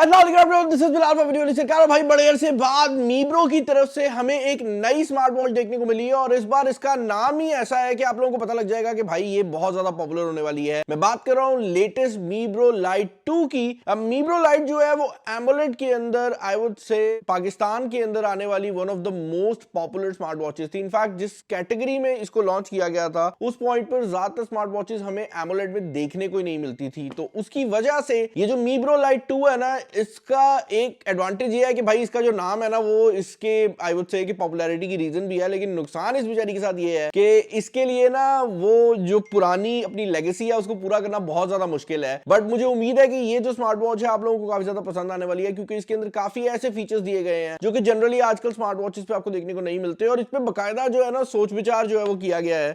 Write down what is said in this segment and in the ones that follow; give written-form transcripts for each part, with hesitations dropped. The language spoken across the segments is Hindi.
भाई बड़े अरसे बाद मीब्रो की तरफ से हमें एक नई स्मार्ट वॉच देखने को मिली है और इस बार इसका नाम ही ऐसा है कि आप लोगों को पता लग जाएगा कि भाई ये बहुत ज्यादा पॉपुलर होने वाली है। मैं बात कर रहा हूं लेटेस्ट मीब्रो लाइट 2 की। अब मीब्रो लाइट जो है वो एमोलेड के अंदर आई वुड से पाकिस्तान के अंदर आने वाली one of the most popular smart watches थी। इनफैक्ट जिस कैटेगरी में इसको लॉन्च किया गया था उस पॉइंट पर ज्यादातर स्मार्ट वॉचेस हमें एमोलेड में देखने को ही नहीं मिलती थी। तो उसकी वजह से ये जो मीब्रो लाइट 2 है ना, इसका एक एडवांटेज ये है कि भाई इसका जो नाम है ना वो इसके आई वुड से कि पॉपुलैरिटी की रीजन भी है, लेकिन नुकसान इस बेचारी के साथ ये है कि इसके लिए ना वो जो पुरानी अपनी लेगेसी है उसको पूरा करना बहुत ज्यादा मुश्किल है। बट मुझे उम्मीद है कि ये जो स्मार्ट वॉच है आप लोगों को काफी ज्यादा पसंद आने वाली है, क्योंकि इसके अंदर काफी ऐसे फीचर्स दिए गए हैं जो कि जनरली आजकल स्मार्ट वॉचेस पे आपको देखने को नहीं मिलते और इस पे बकायदा जो है ना सोच विचार जो है वो किया गया है।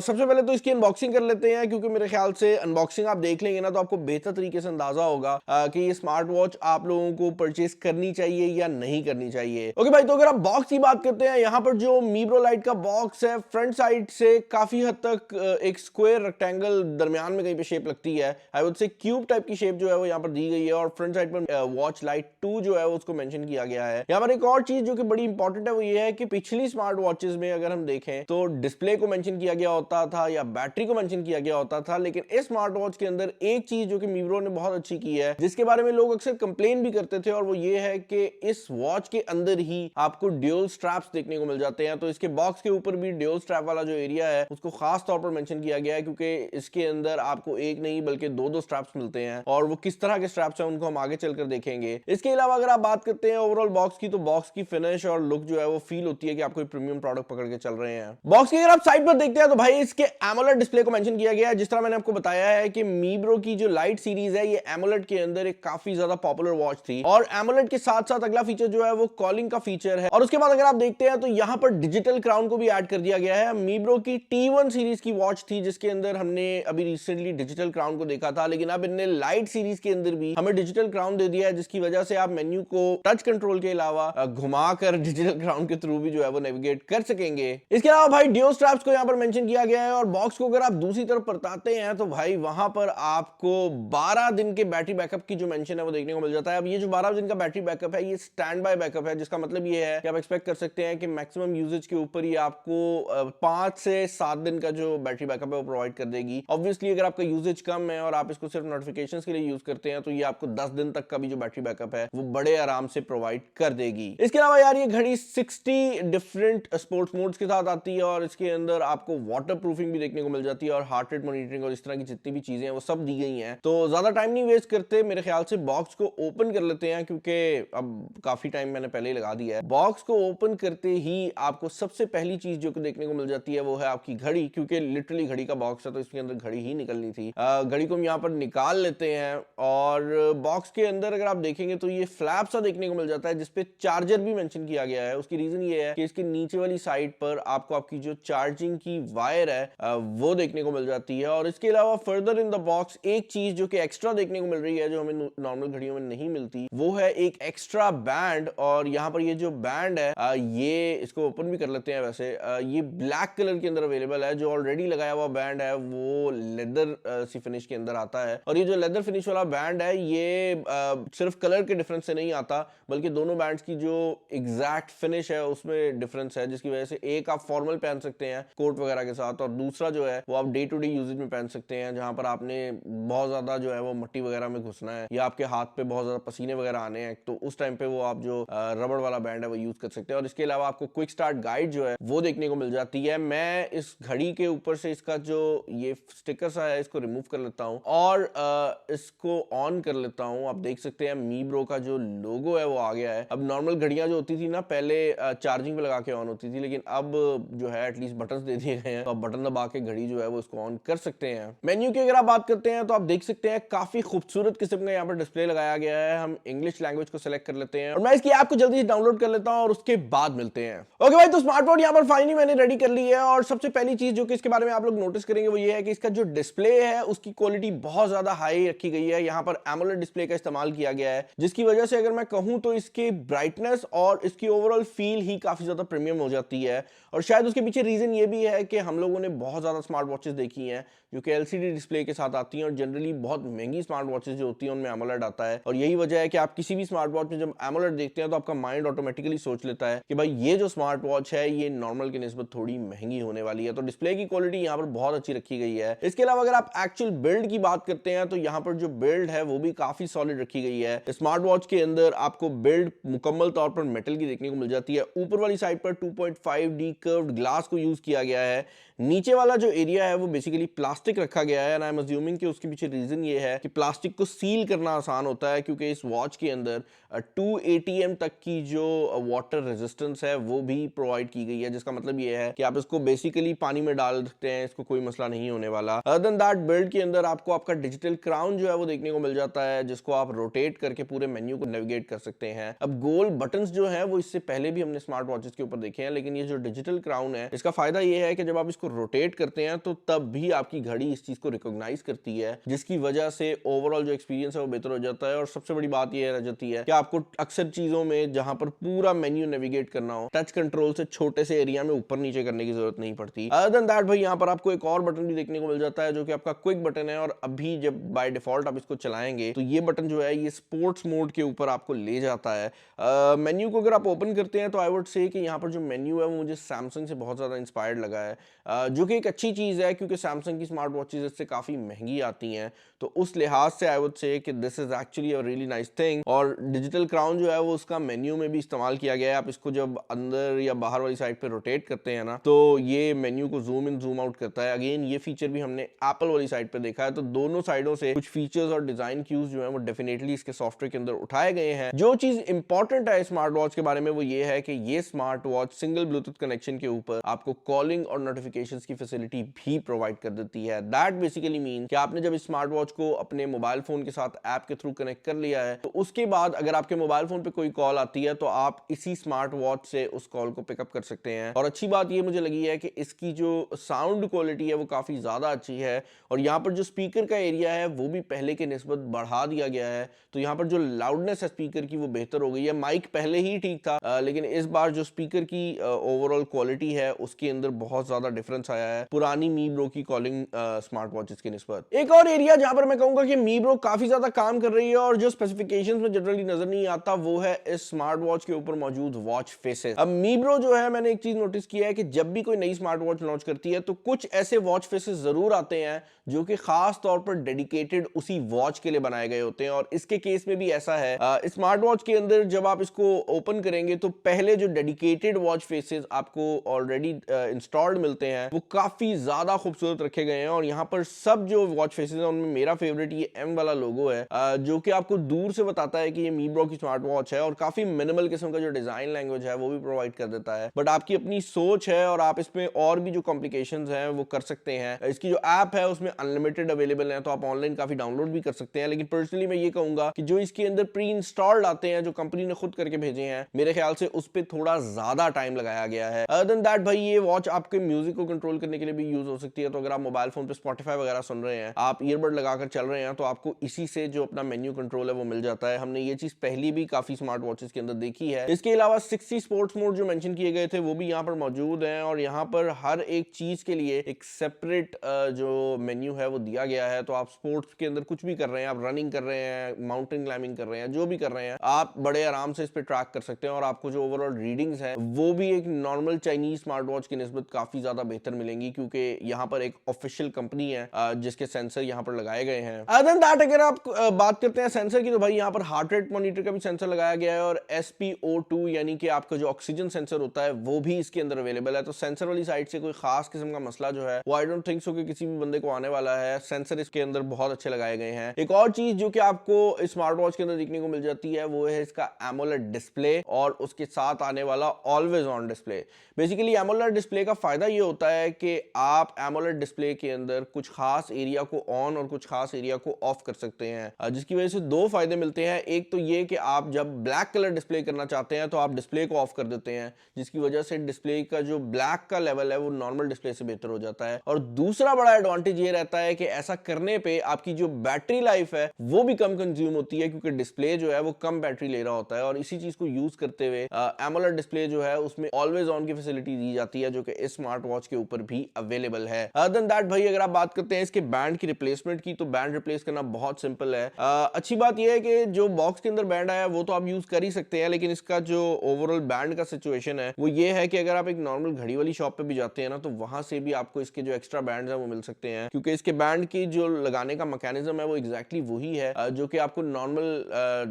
सबसे पहले तो इसकी अनबॉक्सिंग कर लेते हैं, क्योंकि मेरे ख्याल से अनबॉक्सिंग आप देख लेंगे ना तो आपको बेहतर तरीके से अंदाजा होगा कि ये स्मार्ट वॉच आप लोगों को परचेस करनी चाहिए या नहीं करनी चाहिए। ओके भाई, तो अगर आप बॉक्स की बात करते हैं, यहाँ पर जो मीब्रो लाइट का बॉक्स है फ्रंट साइड से काफी हद तक एक स्क्वायर रेक्टेंगल दरमियान में कहीं पे शेप लगती है, I would say cube type की शेप जो है वो यहाँ पर दी गई है और फ्रंट साइड पर वॉच लाइट 2 जो है उसको मेंशन किया गया है। यहाँ पर एक और चीज जो कि बड़ी इंपॉर्टेंट है वो ये है कि पिछली स्मार्ट वॉचेस में अगर हम देखें तो डिस्प्ले को मेंशन किया गया होता था या बैटरी को मेंशन किया गया होता था, लेकिन इस स्मार्ट वॉच के अंदर एक चीज जो कि मीब्रो ने बहुत अच्छी की है, जिसके बारे में लोग अक्सर कंप्लेन भी करते थे, और वो ये है कि इस वॉच के अंदर ही आपको ड्यूल स्ट्रैप्स देखने को मिल जाते हैं। तो इसके बॉक्स के ऊपर भी ड्यूल स्ट्रैप वाला जो एरिया है उसको खास तौर पर मेंशन किया गया है, क्योंकि इसके अंदर आपको एक नहीं बल्कि दो स्ट्रैप्स मिलते हैं और वो किस तरह के स्ट्रैप्स हैं उनको हम आगे चलकर देखेंगे। इसके अलावा अगर आप बात करते हैं ओवरऑल बॉक्स की, तो बॉक्स की फिनिश और लुक जो है वो फील होती है कि आप कोई प्रीमियम प्रोडक्ट पकड़ के चल रहे हैं। बॉक्स की अगर आप साइड पर देखते हैं तो भाई इसके एमोलेड डिस्प्ले को मेंशन किया गया है। जिस तरह मैंने आपको बताया है कि मीब्रो की जो लाइट सीरीज है ये एमोलेड के अंदर एक काफी ज्यादा पॉपुलर वॉच थी, और एमोलेड के साथ साथ अगला फीचर जो है वो कॉलिंग का फीचर है। और उसके बाद अगर आप देखते हैं तो यहां पर डिजिटल क्राउन को भी ऐड कर दिया गया है। मीब्रो की T1 सीरीज की वॉच थी जिसके अंदर हमने अभी रिसेंटली डिजिटल क्राउन को देखा था, लेकिन अब इन्होंने लाइट सीरीज के अंदर भी हमें डिजिटल क्राउन दे दिया है, जिसकी वजह से आप मेन्यू को टच कंट्रोल के अलावा घुमाकर डिजिटल क्राउन के थ्रू भी जो है वो नेविगेट कर सकेंगे। इसके अलावा भाई ड्यूल स्ट्रैप्स को यहां पर मेंशन किया गया है, और बॉक्स को अगर आप दूसरी तरफ परताते हैं तो भाई वहां पर आपको 12 दिन के बैटरी बैकअप की जो मेंशन है वो देखने को मिल जाता है। अब ये जो 12 दिन का बैटरी बैकअप है ये स्टैंड बाय बैकअप है, जिसका मतलब ये है कि आप एक्सपेक्ट कर सकते हैं कि मैक्सिमम यूजेज के ऊपर ही आपको 5 से 7 दिन का जो बैटरी बैकअप है वो प्रोवाइड कर देगी। ऑब्वियसली अगर आपका यूजेज कम है और आप इसको सिर्फ नोटिफिकेशंस के लिए यूज करते हैं तो ये आपको 10 दिन तक का भी जो बैटरी बैकअप है वो बड़े आराम से प्रोवाइड कर देगी। इसके अलावा यार ये घड़ी 60 डिफरेंट स्पोर्ट्स मोड्स के साथ आती है, और इसके अंदर आपको वाटर प्रूफिंग भी देखने को मिल जाती है और हार्ट रेट मॉनिटरिंग और इस तरह की जितनी भी चीजें हैं वो सब दी गई हैं। तो ज्यादा टाइम नहीं वेस्ट करते, मेरे ख्याल से बॉक्स को ओपन कर लेते हैं, क्योंकि अब काफी टाइम मैंने पहले ही लगा दिया है। बॉक्स को ओपन करते ही आपको सबसे पहली चीज जो देखने को मिल जाती है वो है आपकी घड़ी, क्योंकि लिटरली घड़ी का बॉक्स है तो इसके अंदर घड़ी ही निकलनी थी। घड़ी को हम यहाँ पर निकाल लेते हैं, और बॉक्स के अंदर अगर आप देखेंगे तो ये फ्लैप सा देखने को मिल जाता है जिसपे चार्जर भी मेंशन किया गया है। उसकी रीजन ये है कि इसके नीचे वाली साइड पर आपको आपकी जो चार्जिंग की वायर है वो देखने को मिल जाती है। और इसके अलावा फर्दर इन द बॉक्स एक चीज जो कि एक्स्ट्रा देखने को मिल रही है जो हमें नॉर्मल घड़ियों में नहीं मिलती, वो है एक एक्स्ट्रा बैंड। और यहाँ पर ये जो बैंड है ये इसको ओपन भी कर लेते हैं। वैसे ये ब्लैक कलर के अंदर अवेलेबल है। जो ऑलरेडी लगाया हुआ बैंड है वो लेदर सी फिनिश के अंदर आता है, और ये जो लेदर फिनिश वाला बैंड है ये सिर्फ कलर के डिफरेंस से नहीं आता, बल्कि दोनों बैंड्स की जो एग्जैक्ट फिनिश है उसमें डिफरेंस है, जिसकी वजह से एक आप फॉर्मल पहन सकते हैं कोट वगैरह के साथ, और दूसरा जो है वो आप डे टू डे यूजेज में पहन सकते हैं, जहां पर आपने बहुत ज्यादा जो है वो मट्टी वगैरह में घुसना है या आपके हाथ पे बहुत ज्यादा पसीने वगैरह आने हैं, तो उस टाइम पे वो आप जो रबड़ वाला बैंड है वो यूज कर सकते हैं। और इसके अलावा आपको क्विक स्टार्ट गाइड जो है वो देखने को मिल जाती है। मैं इस घड़ी के ऊपर से इसका जो ये स्टिकर सा है इसको रिमूव कर लेता हूँ और इसको ऑन कर लेता हूँ। आप देख सकते हैं मीब्रो का जो लोगो है वो आ गया है। अब नॉर्मल घड़ियां जो होती थी ना पहले चार्जिंग पे लगा के ऑन होती थी, लेकिन अब जो है एटलीस्ट बटन दे दिए गए हैं, तो आप बटन दबा के घड़ी जो है वो इसको ऑन कर सकते हैं। मेन्यू की अगर आप बात करते हैं तो आप देख सकते हैं काफी खूबसूरत किस्म का यहाँ पर डिस्प्ले लगाया गया है। हम इंग्लिश लैंग्वेज को सिलेक्ट कर लेते हैं और मैं इसकी ऐप को जल्दी से डाउनलोड कर लेता हूँ और उसके बाद मिलते हैं। ओके भाई, तो स्मार्ट वॉच यहाँ पर फाइनली मैंने रेडी कर ली है, और सबसे पहली चीज जो कि इसके बारे में आप लोग नोटिस करेंगे वो ये है कि इसका जो डिस्प्ले है उसकी क्वालिटी बहुत ज्यादा हाई रखी गई है। यहाँ पर एमोलेड डिस्प्ले का इस्तेमाल किया गया है, जिसकी वजह से अगर मैं कहूँ तो इसकी ब्राइटनेस और इसकी ओवरऑल फील ही काफी ज्यादा प्रीमियम हो जाती है। और शायद उसके पीछे रीजन ये भी है कि हम लोगों ने बहुत ज्यादा स्मार्ट वॉचेस देखी हैं जो कि एलसीडी डिस्प्ले के साथ आती हैं, और जनरली बहुत महंगी स्मार्ट वॉचेस जो होती हैं उनमें एमोलेड आता है, और यही वजह है कि आप किसी भी स्मार्ट वॉच में जब एमोलेड देखते हैं तो आपका माइंड ऑटोमेटिकली सोच लेता है कि भाई ये जो स्मार्ट वॉच है ये नॉर्मल की निस्बत थोड़ी महंगी होने वाली है। तो डिस्प्ले की क्वालिटी यहाँ पर बहुत अच्छी रखी गई है। इसके अलावा अगर आप एक्चुअल बिल्ड की बात करते हैं तो यहाँ पर जो बिल्ड है वो भी काफी सॉलिड रखी गई है। स्मार्ट वॉच के अंदर आपको बिल्ड मुकम्मल तौर पर मेटल की देखने को मिल जाती है। ऊपर वाली साइड पर 2.5D कर्व्ड ग्लास को यूज किया गया है। नीचे वाला जो एरिया है वो बेसिकली प्लास्टिक रखा गया है एंड आई एम अज्यूमिंग कि उसके पीछे रीजन ये है कि प्लास्टिक को सील करना आसान होता है, क्योंकि इस वॉच के अंदर 2 ATM तक की जो वाटर रेजिस्टेंस है वो भी प्रोवाइड की गई है, जिसका मतलब ये है कि आप इसको बेसिकली पानी में डाल सकते हैं, इसको कोई मसला नहीं होने वाला। अदर देन दैट बिल्ड के अंदर आपको आपका डिजिटल क्राउन जो है वो देखने को मिल जाता है, जिसको आप रोटेट करके पूरे मेन्यू को नेविगेट कर सकते हैं। अब गोल बटन्स जो है वो इससे पहले भी हमने स्मार्ट वॉचेस के ऊपर देखे हैं, लेकिन ये जो डिजिटल क्राउन है इसका फायदा ये है कि जब आप इसको रोटेट करते हैं तो तब भी आपकी घड़ी इस चीज को रिकॉग्नाइज करती है, जिसकी वजह से ओवरऑल जो एक्सपीरियंस है वो बेहतर हो जाता है। और सबसे बड़ी बात ये रह जाती है कि आपको अक्सर चीजों में जहां पर पूरा मेन्यू नेविगेट करना हो, टच कंट्रोल से छोटे से एरिया में ऊपर नीचे करने की जरूरत नहीं पड़ती। अदर देन दैट भाई यहाँ पर आपको एक और बटन भी देखने को मिल जाता है जो कि आपका क्विक बटन है, और अभी जब बाय डिफॉल्ट आप इसको चलाएंगे तो ये बटन जो है ये स्पोर्ट्स मोड के ऊपर आपको ले जाता है। मेन्यू को अगर आप ओपन करते हैं तो आई वुड से कि यहाँ पर जो मेन्यू है वो मुझे सैमसंग से बहुत ज्यादा इंस्पायर्ड लगा है, जो कि एक अच्छी चीज है क्योंकि सैमसंग की स्मार्ट वॉचेस इससे काफी महंगी आती हैं। तो उस लिहाज से आई वुड से कि this is actually a really nice thing. और डिजिटल क्राउन जो है वो उसका मेन्यू में भी इस्तेमाल किया गया है। आप इसको जब अंदर या बाहर वाली साइड पे रोटेट करते हैं ना तो ये मेन्यू को जूम इन जूम आउट करता है। अगेन ये फीचर भी हमने एप्पल वाली साइड पे देखा है। तो दोनों साइडों से कुछ फीचर्स और डिजाइन क्यूज जो है वो डेफिनेटली इसके सॉफ्टवेयर के अंदर उठाए गए हैं। जो चीज इंपॉर्टेंट है स्मार्ट वॉच के बारे में वो ये है कि ये smart watch single Bluetooth connection के ऊपर आपको कॉलिंग और नोटिफिकेशंस की फैसिलिटी भी प्रोवाइड कर देती है। दैट बेसिकली मीन कि आपने जब स्मार्ट वॉच को अपने मोबाइल फोन के साथ ऐप के थ्रू कनेक्ट कर लिया है तो उसके बाद अगर आपके मोबाइल फोन पे कोई कॉल आती है तो आप इसी स्मार्ट वॉच से उस कॉल को पिकअप कर सकते हैं। और अच्छी बात ये मुझे लगी है कि इसकी जो साउंड क्वालिटी है वो काफी ज्यादा अच्छी है, और यहाँ पर जो स्पीकर का एरिया है वो भी पहले के निस्बत बढ़ा दिया गया है। तो यहाँ पर जो लाउडनेस है स्पीकर की वो बेहतर हो गई है। माइक पहले ही ठीक था, लेकिन इस बार जो स्पीकर की ओवरऑल क्वालिटी है उसके अंदर बहुत ज्यादा डिफरेंस आया है पुरानी मी ब्रो की कॉलिंग स्मार्ट वॉचेस की निस्बत। एक और एरिया जहां पर मैं कहूंगा कि मी ब्रो काफी ज्यादा काम कर रही है और जो स्पेसिफिकेशंस में जनरली नजर नहीं आता वो है इस स्मार्ट वॉच के ऊपर मौजूद वॉच फेसेस। अब मी ब्रो जो है मैंने एक चीज नोटिस किया है कि जब भी कोई नई स्मार्ट वॉच लॉन्च करती है तो कुछ ऐसे वॉच फेसेस जरूर आते हैं जो कि खास तौर पर डेडिकेटेड उसी वॉच के लिए बनाए गए होते हैं, और इसके केस में भी ऐसा है। स्मार्ट वॉच के अंदर जब आप इसको ओपन करेंगे तो पहले जो डेडिकेटेड वॉच फेसेस आपको ऑलरेडी इंस्टॉल्ड मिलते हैं वो काफी ज्यादा खूबसूरत रखे गए हैं। और यहाँ पर सब जो वॉच फेसेस हैं उनमें मेरा फेवरेट ये एम वाला लोगो है, जो कि आपको दूर से बताता है कि ये मी ब्रो की स्मार्ट वॉच है, और काफी मिनिमल किस्म का जो डिजाइन लैंग्वेज है वो भी प्रोवाइड कर देता है। बट आपकी अपनी सोच है और आप इसमें और भी जो कॉम्प्लिकेशंस हैं वो कर सकते हैं। इसकी जो ऐप है उसमें अनलिमिटेड अवेलेबल है, तो आप ऑनलाइन काफी डाउनलोड भी कर सकते हैं। लेकिन पर्सनली मैं ये कहूंगा कि जो इसके अंदर प्री इंस्टॉल्ड आते हैं जो कंपनी ने खुद करके भेजे हैं, मेरे ख्याल से उस पर थोड़ा ज्यादा टाइम लगाया गया है। अदर देन दैट भाई ये वॉच आपके म्यूजिक को कंट्रोल करने के लिए भी यूज हो सकती है। तो अगर आप मोबाइल फोन पे स्पॉटिफाई वगैरह सुन रहे हैं, आप ईयरबड लगाकर चल रहे हैं, तो आपको इसी से जो अपना मेन्यू कंट्रोल है वो मिल जाता है। हमने ये चीज पहली भी काफी स्मार्ट वॉचेस के अंदर देखी है। इसके अलावा 60 स्पोर्ट्स मोड जो मेंशन किए गए थे वो भी यहाँ पर मौजूद हैं, और यहाँ पर हर एक चीज के लिए एक सेपरेट जो मेन्यू है वो दिया गया है। तो आप स्पोर्ट्स के अंदर कुछ भी कर रहे हैं, आप रनिंग कर रहे हैं, माउंटेन क्लाइंबिंग कर रहे हैं, जो भी कर रहे हैं, आप बड़े आराम से इस पे ट्रैक कर सकते हैं। और आपको जो ओवरऑल रीडिंग्स है वो भी एक नॉर्मल चाइनीज स्मार्ट वॉच की निस्बत काफी ज्यादा बेहतर मिलेंगी, क्योंकि यहाँ पर एक ऑफिशियल कंपनी है जिसके सेंसर यहाँ पर लगाए गए हैं। अदर देन दैट अगर आप बात करते हैं सेंसर की, तो भाई यहाँ पर हार्ट रेट मॉनिटर का भी सेंसर लगाया गया है, और SpO2 यानी कि आपका जो ऑक्सीजन सेंसर होता है वो भी इसके अंदर अवेलेबल है। तो सेंसर वाली साइड से कोई खास किस्म का मसला जो है वो आई डोंट थिंक सो कि किसी भी बंदे को आने वाला है। सेंसर इसके अंदर बहुत अच्छे लगाए गए हैं। एक और चीज जो कि आपको स्मार्ट वॉच के अंदर देखने को मिल जाती है वो है इसका एमोलेड डिस्प्ले और उसके साथ आने वाला always on display. Basically AMOLED display का फायदा ये होता है कि आप एमोलेड डिस्प्ले के अंदर कुछ खास एरिया को ऑन और कुछ खास एरिया को ऑफ कर सकते हैं, जिसकी वजह से दो फायदे मिलते हैं। एक तो ये कि आप जब ब्लैक कलर डिस्प्ले करना चाहते हैं तो आप डिस्प्ले को ऑफ कर देते हैं, जिसकी वजह से डिस्प्ले का जो ब्लैक का लेवल है वो नॉर्मल डिस्प्ले से बेहतर हो जाता है। और दूसरा बड़ा एडवांटेज ये रहता है कि ऐसा करने पे आपकी जो बैटरी लाइफ है वो भी कम कंज्यूम होती है, क्योंकि डिस्प्ले जो है वो कम बैटरी ले रहा होता है। और इसी चीज को यूज करते हुए एमोलेड डिस्प्ले जो है उसमें ऑलवेज ऑन की फैसिलिटी दी जाती है, जो कि इस स्मार्ट वॉच के ऊपर भी अवेलेबल है। अदर देन दैट भाई अगर आप बात करते हैं इसके बैंड की रिप्लेसमेंट की, तो बैंड रिप्लेस करना बहुत सिंपल है। अच्छी बात यह है कि जो बॉक्स के अंदर बैंड आया वो तो आप यूज कर ही सकते हैं, लेकिन इसका जो ओवरऑल बैंड का सिचुएशन है वो ये है कि अगर आप एक नॉर्मल घड़ी वाली शॉप पे भी जाते हैं ना, तो वहां से भी आपको इसके जो एक्स्ट्रा बैंड है वो मिल सकते हैं, क्योंकि इसके बैंड की जो लगाने का मैकेनिज्म है वो एग्जैक्टली वही है जो कि आपको नॉर्मल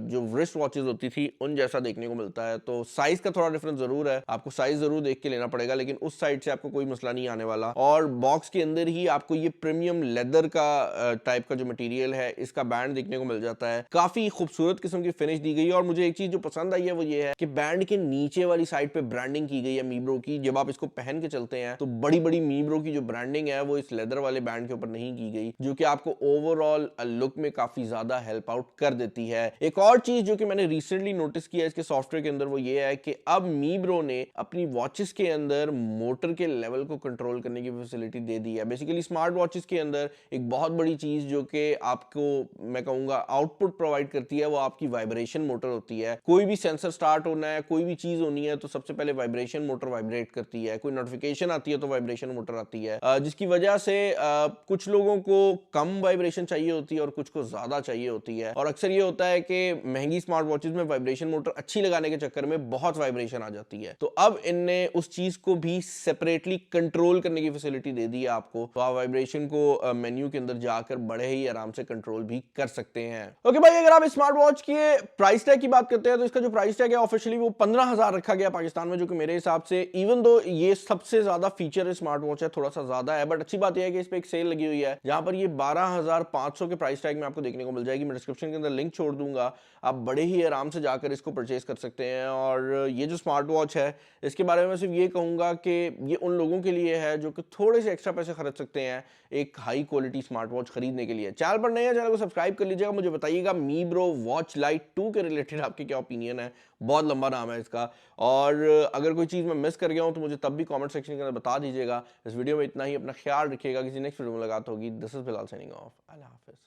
जो रिस्ट वॉचेस होती थी उन जैसा देखने को मिलता है। तो साइज का थोड़ा डिफरेंस जरूर है, आपको साइज जरूर देख के लेना पड़ेगा, लेकिन उस साइड से आपको कोई मसला नहीं आने वाला। और बॉक्स के अंदर ही आपको ये प्रीमियम लेदर का टाइप का जो मटेरियल है इसका बैंड देखने को मिल जाता है। काफी खूबसूरत किस्म की फिनिश दी गई है। और मुझे एक चीज जो पसंद आई है वो ये है कि बैंड के नीचे वाली साइड पे ब्रांडिंग की गई है मीब्रो की। जब आप इसको पहन के चलते हैं तो बड़ी बड़ी मीब्रो की जो ब्रांडिंग है वो इस लेदर वाले बैंड के ऊपर नहीं की गई, जो कि आपको ओवरऑल लुक में काफी ज्यादा हेल्प आउट कर देती है। एक और चीज जो कि मैंने रिसेंटली नोटिस किया इसके सॉफ्टवेयर के अंदर वो ये है कि अब मीब्रो ने अपनी वॉचेस के अंदर मोटर के लेवल को कंट्रोल करने की फैसिलिटी दे दी है। बेसिकली स्मार्ट वॉचेस के अंदर एक बहुत बड़ी चीज जो कि आपको मैं कहूंगा आउटपुट प्रोवाइड करती है वो आपकी वाइब्रेशन मोटर होती है। कोई भी सेंसर स्टार्ट होना है, कोई भी चीज होनी है, तो सबसे पहले वाइब्रेशन मोटर वाइब्रेट करती है। कोई नोटिफिकेशन आती है तो वाइब्रेशन मोटर आती है, जिसकी वजह से कुछ लोगों को कम वाइब्रेशन चाहिए होती है और कुछ को ज्यादा चाहिए होती है। और अक्सर ये होता है कि महंगी स्मार्ट वॉचेस में वाइब्रेशन मोटर अच्छी लगाने के चक्कर में बहुत वाइब्रेशन आ जाती है। तो अब इनने उस चीज को भी सेपरेटली कंट्रोल करने की फैसिलिटी दे दी है आपको, तो आप वाइब्रेशन को मेन्यू के अंदर जाकर बड़े ही आराम से कंट्रोल भी कर सकते हैं। ओके भाई, अगर आप स्मार्ट वॉच के प्राइस टैग की बात करते हैं तो इसका जो प्राइस टैग है ऑफिशियली वो 15,000 रखा गया पाकिस्तान में, जो कि मेरे हिसाब से इवन दो ये सबसे ज्यादा फीचर स्मार्ट वॉच है थोड़ा सा ज्यादा है, बट अच्छी बात यह है कि इस पे एक सेल लगी हुई है जहां पर ये 12,500 के प्राइस टैग में आपको देखने को मिल जाएगी। मैं डिस्क्रिप्शन के अंदर लिंक छोड़ दूंगा, आप बड़े ही आराम से जाकर इसको परचेज कर सकते हैं। और ये जो स्मार्ट वॉच है इसके बारे में सिर्फ ये कहूंगा कि ये उन लोगों के लिए है जो कि थोड़े से एक्स्ट्रा पैसे खर्च सकते हैं एक हाई क्वालिटी स्मार्ट वॉच खरीदने के लिए। चैनल पर नए हैं, चैनल को सब्सक्राइब कर लीजिएगा। मुझे बताइएगा मीब्रो वॉच लाइट 2 के रिलेटेड आपके क्या ओपिनियन है, बहुत लंबा नाम है इसका। और अगर कोई चीज़ मैं मिस कर गया हूं तो मुझे तब भी कमेंट सेक्शन के अंदर बता दीजिएगा। इस वीडियो में इतना ही, अपना ख्याल रखिएगा, किसी नेक्स्ट वीडियो में मुलाकात होगी। This is Bilal signing off, अल्लाह हाफिज़।